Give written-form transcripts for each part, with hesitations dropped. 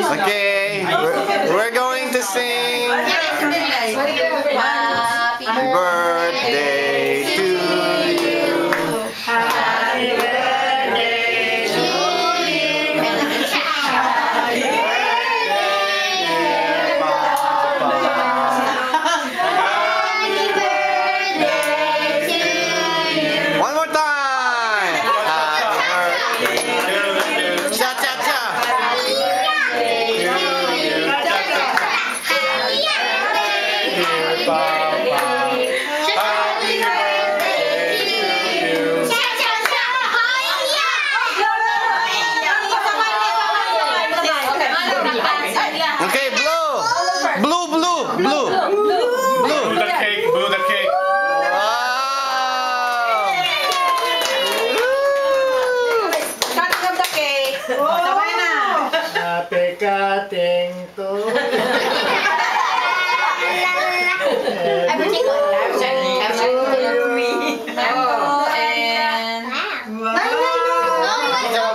Okay, we're going to sing Happy Birthday to you. Happy birthday to you. Happy birthday, Papa. Happy birthday to you. One more time. Cha cha cha. Okay, blue. Blue, blue, blue. Blue. Blew the cake, blew the cake. Wow. Cutting of the cake. Sabay na. Happy cutting to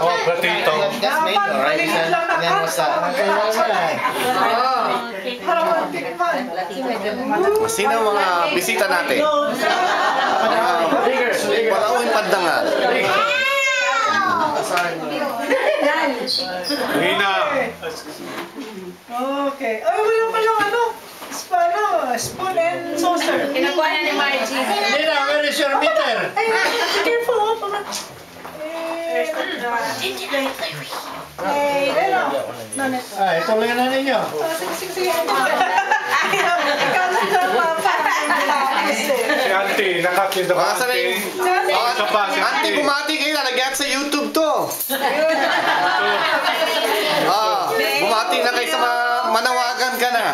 Oh, potato. That's made alright. Yan was Sino ang mga bisita natin? Palawin pandangan. Nina. Okay. Ay, wala pa lang ano. Spoon and saucer. Kinukuha na ni Margie. Nina, where is your meter? Ay, careful. Ah, ito lang na ninyo. Sige. Ikaw lang Si Auntie, nakakinda ka Masa na yung... Auntie. Isa pa, si Auntie, Auntie. bumati kayo na. Nag-get sa YouTube to. Bumati na kayo sa manawagan ka na.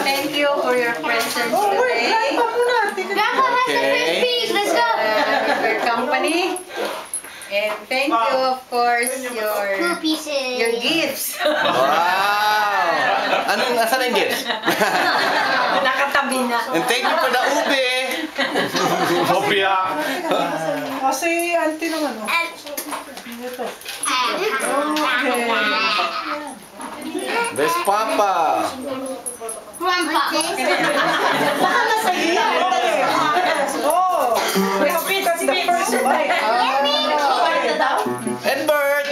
Thank you for your presence today. Okay. Let's go. Your company. And thank you, of course, your gifts. Wow! Anong nasa na yung gifts? Nakatabi na. And thank you for the ube. Hopia. Kasi auntie naman. Ito. There's Papa. Baka nasa iyo. Oh! That's the first bite. Edward.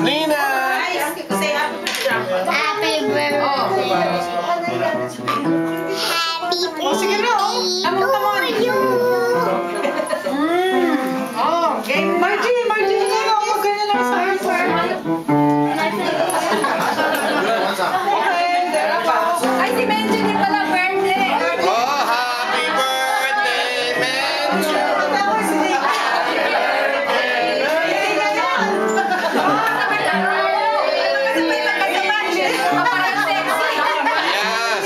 Nina. Happy birthday. Oh, sige na. Come on. Oh, game. Margie, hindi ako mag-ganyan lang sa akin. Ay, si Benjamin pala birthday. Oh, happy birthday, Benjo. Yes.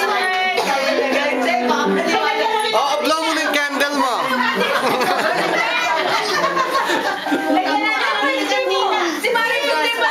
Oh, blow mo na yung candle mo. Si Mari birthday pa.